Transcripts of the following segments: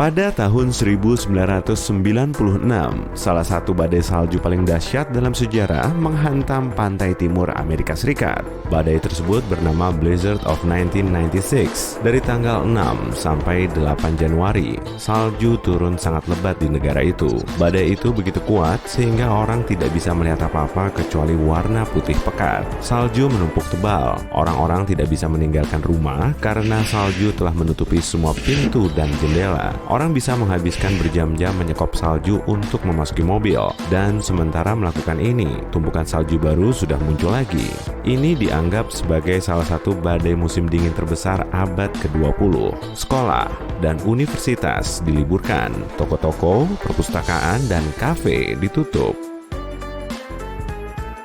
Pada tahun 1996, salah satu badai salju paling dahsyat dalam sejarah menghantam pantai timur Amerika Serikat. Badai tersebut bernama Blizzard of 1996. Dari tanggal 6 sampai 8 Januari, salju turun sangat lebat di negara itu. Badai itu begitu kuat sehingga orang tidak bisa melihat apa-apa kecuali warna putih pekat. Salju menumpuk tebal. Orang-orang tidak bisa meninggalkan rumah karena salju telah menutupi semua pintu dan jendela. Orang bisa menghabiskan berjam-jam menyekop salju untuk memasuki mobil, dan sementara melakukan ini, tumpukan salju baru sudah muncul lagi. Ini dianggap sebagai salah satu badai musim dingin terbesar abad ke-20. Sekolah dan universitas diliburkan, toko-toko, perpustakaan, dan kafe ditutup.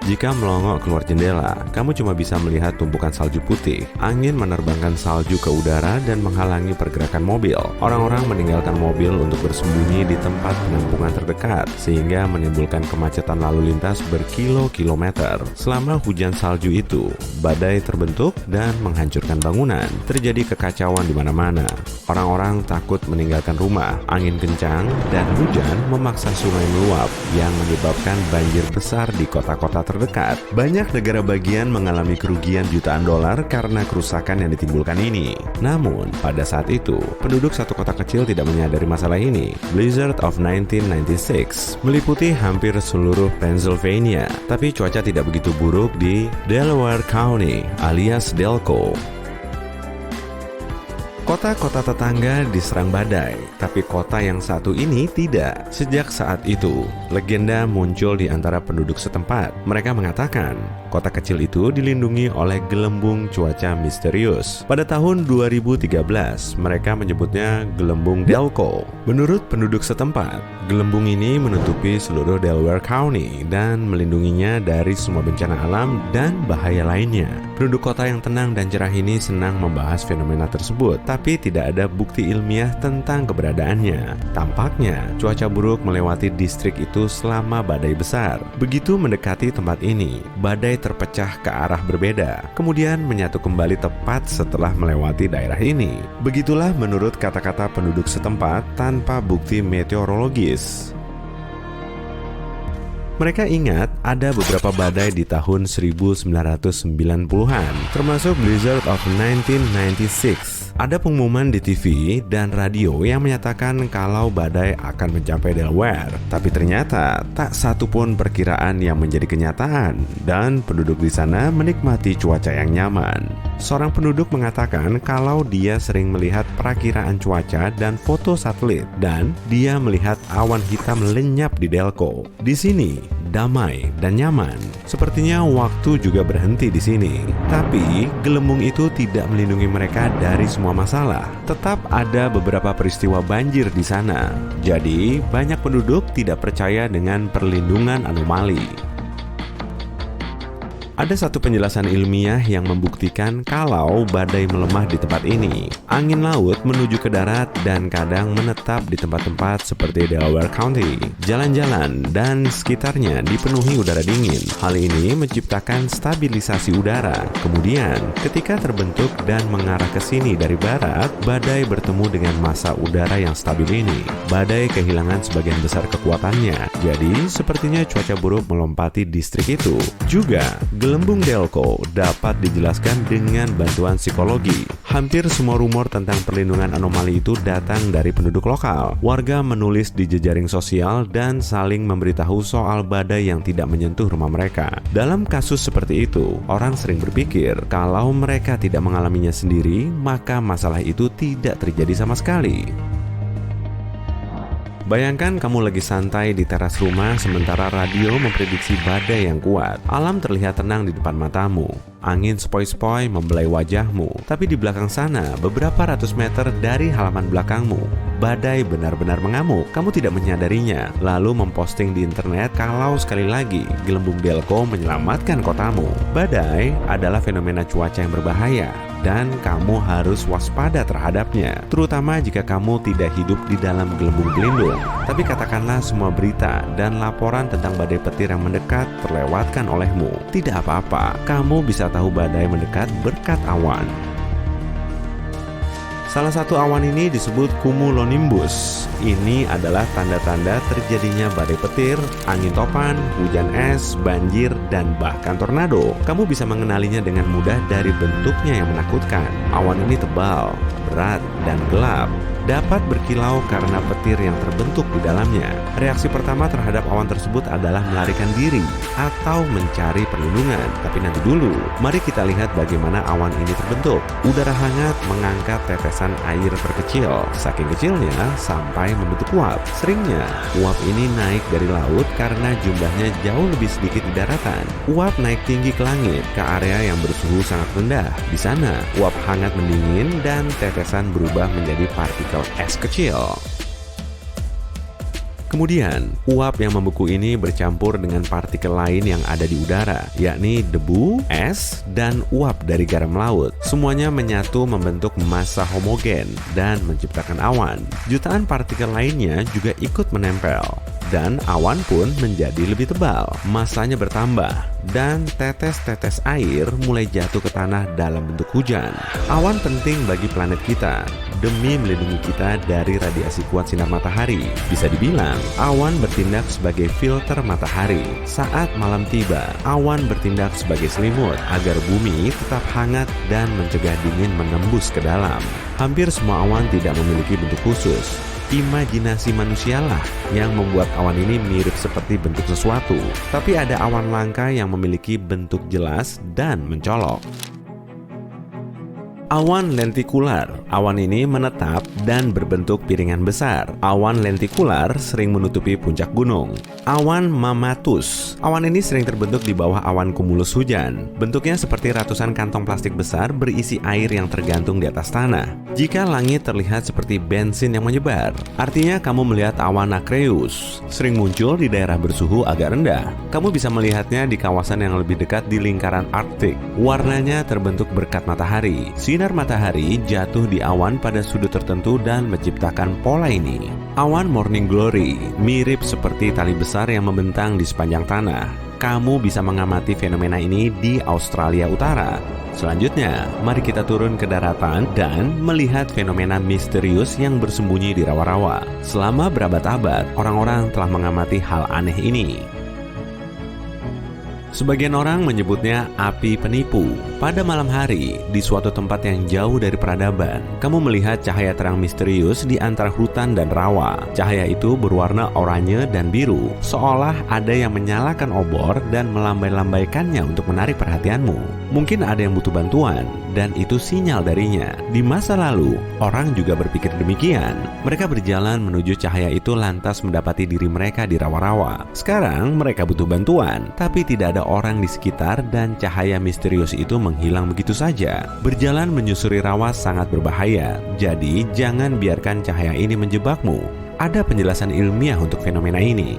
Jika melongok keluar jendela, kamu cuma bisa melihat tumpukan salju putih. Angin menerbangkan salju ke udara dan menghalangi pergerakan mobil. Orang-orang meninggalkan mobil untuk bersembunyi di tempat penampungan terdekat, sehingga menimbulkan kemacetan lalu lintas berkilo-kilometer. Selama hujan salju itu, badai terbentuk dan menghancurkan bangunan. Terjadi kekacauan di mana-mana. Orang-orang takut meninggalkan rumah. Angin kencang dan hujan memaksa sungai meluap yang menyebabkan banjir besar di kota-kota terdekat. Banyak negara bagian mengalami kerugian jutaan dolar karena kerusakan yang ditimbulkan ini. Namun, pada saat itu, penduduk satu kota kecil tidak menyadari masalah ini. Blizzard of 1996 meliputi hampir seluruh Pennsylvania, tapi cuaca tidak begitu buruk di Delaware County alias Delco. Kota-kota tetangga diserang badai, tapi kota yang satu ini tidak. Sejak saat itu, legenda muncul di antara penduduk setempat. Mereka mengatakan, kota kecil itu dilindungi oleh gelembung cuaca misterius. Pada tahun 2013, mereka menyebutnya gelembung Delco. Menurut penduduk setempat, gelembung ini menutupi seluruh Delaware County dan melindunginya dari semua bencana alam dan bahaya lainnya. Penduduk kota yang tenang dan cerah ini senang membahas fenomena tersebut, tapi tidak ada bukti ilmiah tentang keberadaannya. Tampaknya, cuaca buruk melewati distrik itu selama badai besar. Begitu mendekati tempat ini, badai terpecah ke arah berbeda, kemudian menyatu kembali tepat setelah melewati daerah ini. Begitulah menurut kata-kata penduduk setempat tanpa bukti meteorologis. Mereka ingat ada beberapa badai di tahun 1990-an, termasuk Blizzard of 1996. Ada pengumuman di TV dan radio yang menyatakan kalau badai akan mencapai Delaware. Tapi ternyata tak satu pun perkiraan yang menjadi kenyataan, dan penduduk di sana menikmati cuaca yang nyaman. Seorang penduduk mengatakan kalau dia sering melihat perakiraan cuaca dan foto satelit, dan dia melihat awan hitam lenyap di Delco. Di sini, damai dan nyaman. Sepertinya waktu juga berhenti di sini. Tapi, gelembung itu tidak melindungi mereka dari semua masalah. Tetap ada beberapa peristiwa banjir di sana. Jadi, banyak penduduk tidak percaya dengan perlindungan anomali. Ada satu penjelasan ilmiah yang membuktikan kalau badai melemah di tempat ini. Angin laut menuju ke darat dan kadang menetap di tempat-tempat seperti Delaware County. Jalan-jalan dan sekitarnya dipenuhi udara dingin. Hal ini menciptakan stabilisasi udara. Kemudian, ketika terbentuk dan mengarah ke sini dari barat, badai bertemu dengan massa udara yang stabil ini. Badai kehilangan sebagian besar kekuatannya. Jadi, sepertinya cuaca buruk melompati distrik itu. Juga, gelembung Delco dapat dijelaskan dengan bantuan psikologi. Hampir semua rumor tentang perlindungan anomali itu datang dari penduduk lokal. Warga menulis di jejaring sosial dan saling memberitahu soal badai yang tidak menyentuh rumah mereka. Dalam kasus seperti itu, orang sering berpikir kalau mereka tidak mengalaminya sendiri, maka masalah itu tidak terjadi sama sekali. Bayangkan kamu lagi santai di teras rumah sementara radio memprediksi badai yang kuat. Alam terlihat tenang di depan matamu. Angin sepoi-sepoi membelai wajahmu. Tapi di belakang sana, beberapa ratus meter dari halaman belakangmu, badai benar-benar mengamuk. Kamu tidak menyadarinya, lalu memposting di internet kalau sekali lagi gelembung Delco menyelamatkan kotamu. Badai adalah fenomena cuaca yang berbahaya, dan kamu harus waspada terhadapnya, terutama jika kamu tidak hidup di dalam gelembung pelindung. Tapi katakanlah semua berita dan laporan tentang badai petir yang mendekat terlewatkan olehmu. Tidak apa-apa, kamu bisa tahu badai mendekat berkat awan. Salah satu awan ini disebut cumulonimbus. Ini adalah tanda-tanda terjadinya badai petir, angin topan, hujan es, banjir, dan bahkan tornado. Kamu bisa mengenalinya dengan mudah dari bentuknya yang menakutkan. Awan ini tebal, berat, dan gelap. Dapat berkilau karena petir yang terbentuk di dalamnya. Reaksi pertama terhadap awan tersebut adalah melarikan diri atau mencari perlindungan. Tapi nanti dulu, mari kita lihat bagaimana awan ini terbentuk. Udara hangat mengangkat tetesan air terkecil, saking kecilnya sampai membentuk uap. Seringnya, uap ini naik dari laut karena jumlahnya jauh lebih sedikit di daratan. Uap naik tinggi ke langit, ke area yang bersuhu sangat rendah. Di sana, uap hangat mendingin dan tetesan berubah menjadi partikel es kecil. Kemudian, uap yang membeku ini bercampur dengan partikel lain yang ada di udara, yakni debu, es, dan uap dari garam laut. Semuanya menyatu membentuk massa homogen dan menciptakan awan. Jutaan partikel lainnya juga ikut menempel, dan awan pun menjadi lebih tebal. Masanya bertambah, dan tetes-tetes air mulai jatuh ke tanah dalam bentuk hujan. Awan penting bagi planet kita, demi melindungi kita dari radiasi kuat sinar matahari. Bisa dibilang, awan bertindak sebagai filter matahari. Saat malam tiba, awan bertindak sebagai selimut agar bumi tetap hangat dan mencegah dingin menembus ke dalam. Hampir semua awan tidak memiliki bentuk khusus. Imajinasi manusialah yang membuat awan ini mirip seperti bentuk sesuatu. Tapi ada awan langka yang memiliki bentuk jelas dan mencolok. Awan lentikular. Awan ini menetap dan berbentuk piringan besar. Awan lentikular sering menutupi puncak gunung. Awan mammatus. Awan ini sering terbentuk di bawah awan cumulus hujan. Bentuknya seperti ratusan kantong plastik besar berisi air yang tergantung di atas tanah. Jika langit terlihat seperti bensin yang menyebar, artinya kamu melihat awan nacreus. Sering muncul di daerah bersuhu agak rendah. Kamu bisa melihatnya di kawasan yang lebih dekat di lingkaran Arktik. Warnanya terbentuk berkat matahari. Sinar matahari jatuh di awan pada sudut tertentu dan menciptakan pola ini. Awan morning glory mirip seperti tali besar yang membentang di sepanjang tanah. Kamu bisa mengamati fenomena ini di Australia Utara. Selanjutnya, mari kita turun ke daratan dan melihat fenomena misterius yang bersembunyi di rawa-rawa. Selama berabad-abad, orang-orang telah mengamati hal aneh ini. Sebagian orang menyebutnya api penipu. Pada malam hari, di suatu tempat yang jauh dari peradaban, kamu melihat cahaya terang misterius di antara hutan dan rawa. Cahaya itu berwarna oranye dan biru, seolah ada yang menyalakan obor dan melambai-lambaikannya untuk menarik perhatianmu. Mungkin ada yang butuh bantuan, dan itu sinyal darinya. Di masa lalu, orang juga berpikir demikian. Mereka berjalan menuju cahaya itu lantas mendapati diri mereka di rawa-rawa. Sekarang mereka butuh bantuan, tapi tidak ada orang di sekitar dan cahaya misterius itu menghilang begitu saja. Berjalan menyusuri rawa sangat berbahaya, jadi jangan biarkan cahaya ini menjebakmu. Ada penjelasan ilmiah untuk fenomena ini.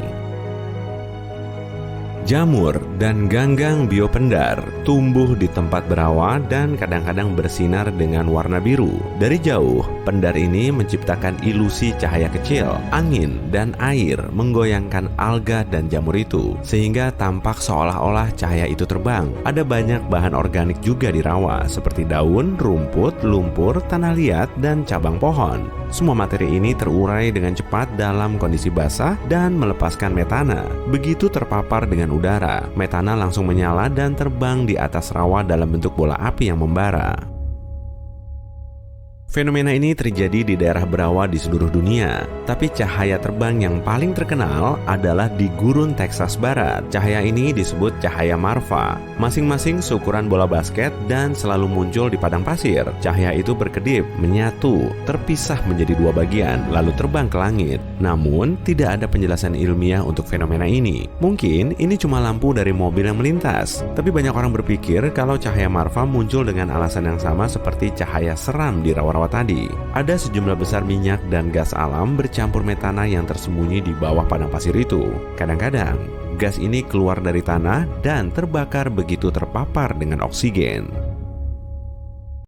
Jamur dan ganggang biopendar tumbuh di tempat berawa dan kadang-kadang bersinar dengan warna biru. Dari jauh, pendar ini menciptakan ilusi cahaya kecil. Angin dan air menggoyangkan alga dan jamur itu, sehingga tampak seolah-olah cahaya itu terbang. Ada banyak bahan organik juga di rawa, seperti daun, rumput, lumpur, tanah liat, dan cabang pohon. Semua materi ini terurai dengan cepat dalam kondisi basah dan melepaskan metana. Begitu terpapar dengan udara, metana langsung menyala dan terbang di atas rawa dalam bentuk bola api yang membara. Fenomena ini terjadi di daerah berawa di seluruh dunia, tapi cahaya terbang yang paling terkenal adalah di gurun Texas Barat. Cahaya ini disebut cahaya Marfa. Masing-masing seukuran bola basket dan selalu muncul di padang pasir. Cahaya itu berkedip, menyatu, terpisah menjadi dua bagian, lalu terbang ke langit. Namun, tidak ada penjelasan ilmiah untuk fenomena ini. Mungkin ini cuma lampu dari mobil yang melintas, tapi banyak orang berpikir kalau cahaya Marfa muncul dengan alasan yang sama seperti cahaya seram di rawa-rawa tadi. Ada sejumlah besar minyak dan gas alam bercampur metana yang tersembunyi di bawah padang pasir itu. Kadang-kadang, gas ini keluar dari tanah dan terbakar begitu terpapar dengan oksigen.